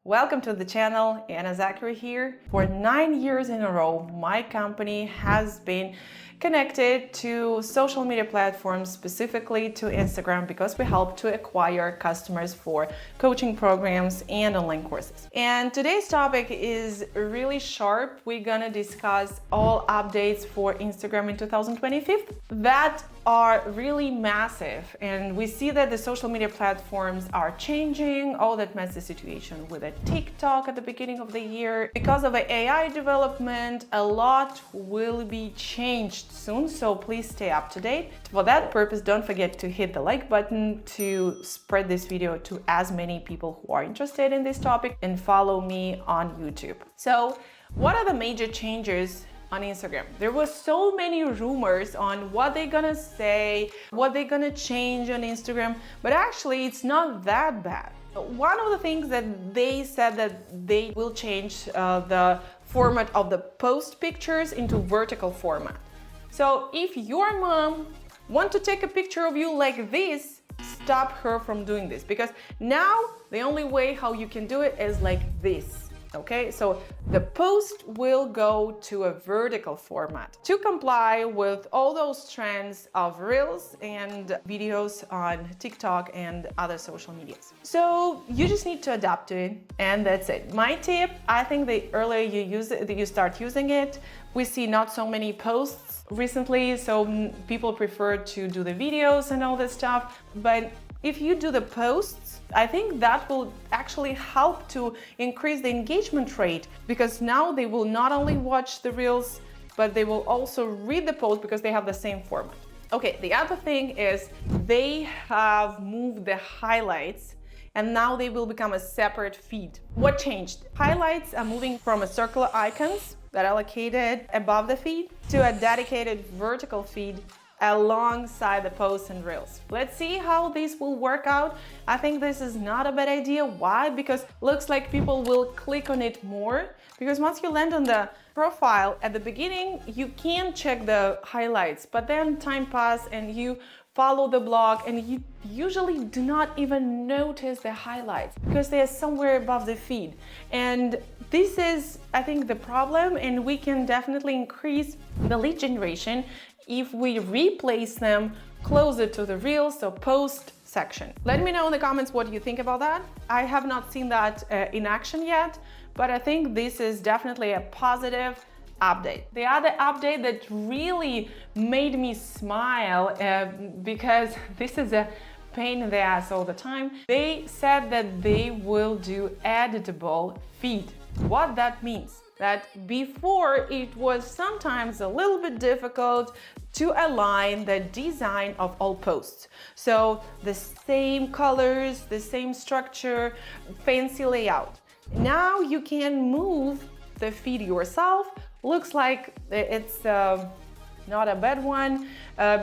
Welcome to the channel, Anna Zakkery here. For 9 years in a row, my company has been connected to social media platforms, specifically to Instagram, because we help to acquire customers for coaching programs and online courses. And today's topic is really sharp. We're gonna discuss all updates for Instagram in 2025 that are really massive, and we see that the social media platforms are changing. All that messy situation with a TikTok at the beginning of the year. Because of the AI development, a lot will be changed soon, so please stay up to date. For that purpose, don't forget to hit the like button to spread this video to as many people who are interested in this topic, and follow me on YouTube. So what are the major changes on Instagram? There were so many rumors on what they're gonna say, what they're gonna change on Instagram, but actually it's not that bad. One of the things that they said that they will change the format of the post pictures into vertical format. So if your mom wants to take a picture of you like this, stop her from doing this, because now the only way how you can do it is like this. Okay, so the post will go to a vertical format to comply with all those trends of reels and videos on TikTok and other social medias. So you just need to adapt to it, and that's it. My tip, I think the earlier you use it, you start using it, we see not so many posts recently, so people prefer to do the videos and all this stuff. But if you do the posts, I think that will actually help to increase the engagement rate, because now they will not only watch the reels, but they will also read the post because they have the same format. Okay, the other thing is they have moved the highlights, and now they will become a separate feed. What changed? Highlights are moving from a circular icons that are located above the feed to a dedicated vertical feed alongside the posts and reels. Let's see how this will work out. I think this is not a bad idea. Why? Because looks like people will click on it more, because once you land on the profile at the beginning, you can check the highlights, but then time passes and you follow the blog and you usually do not even notice the highlights because they are somewhere above the feed. And this is, I think, the problem, and we can definitely increase the lead generation if we replace them closer to the reels, so post section. Let me know in the comments what you think about that. I have not seen that in action yet, but I think this is definitely a positive update. The other update that really made me smile, because this is a pain in the ass all the time, they said that they will do editable feed. What that means? That before it was sometimes a little bit difficult to align the design of all posts. So the same colors, the same structure, fancy layout. Now you can move the feed yourself. Looks like it's not a bad one,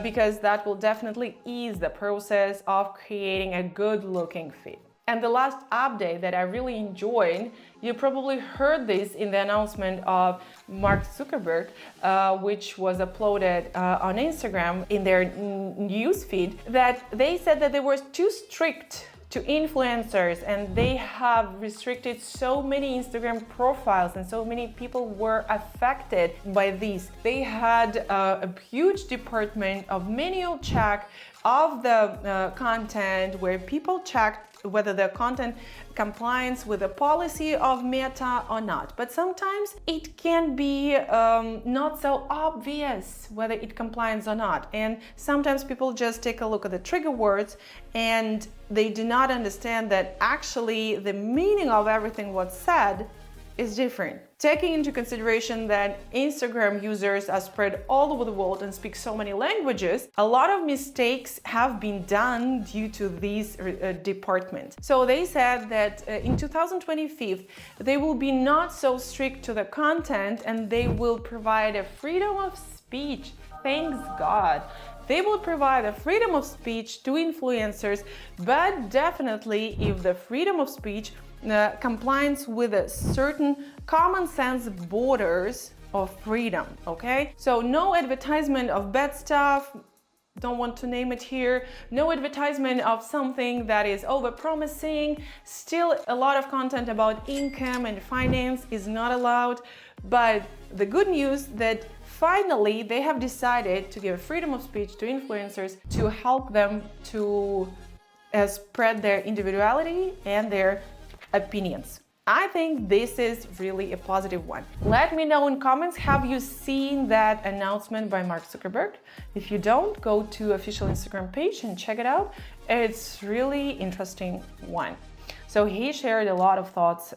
because that will definitely ease the process of creating a good looking feed. And the last update that I really enjoyed, you probably heard this in the announcement of Mark Zuckerberg, which was uploaded on Instagram in their news feed, that they said that they were too strict to influencers, and they have restricted so many Instagram profiles, and so many people were affected by this. They had a huge department of manual check of the content, where people checked whether the content complies with the policy of Meta or not. But sometimes it can be not so obvious whether it complies or not. And sometimes people just take a look at the trigger words and they do not understand that actually the meaning of everything what's said is different. Taking into consideration that Instagram users are spread all over the world and speak so many languages, a lot of mistakes have been done due to these departments. So they said that in 2025, they will be not so strict to the content, and they will provide a freedom of speech. Thanks God. They will provide a freedom of speech to influencers, but definitely if the freedom of speech compliance with a certain common sense borders of freedom, okay? So no advertisement of bad stuff, don't want to name it here, no advertisement of something that is over-promising. Still, a lot of content about income and finance is not allowed. But the good news that finally they have decided to give freedom of speech to influencers to help them to spread their individuality and their opinions. I think this is really a positive one. Let me know in comments, have you seen that announcement by Mark Zuckerberg? If you don't, go to official Instagram page and check it out. It's really interesting one. So he shared a lot of thoughts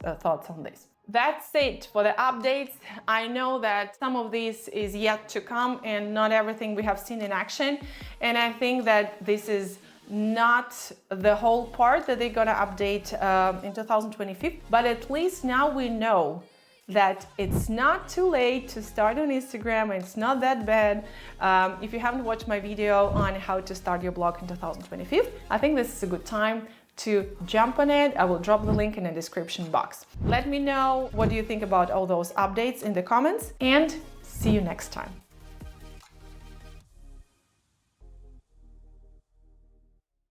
on this. That's it for the updates. I know that some of this is yet to come and not everything we have seen in action. And I think that this is not the whole part that they're gonna update in 2025, but at least now we know that it's not too late to start on Instagram. It's not that bad. If you haven't watched my video on how to start your blog in 2025, I think this is a good time to jump on it. I will drop the link in the description box. Let me know what do you think about all those updates in the comments, and see you next time.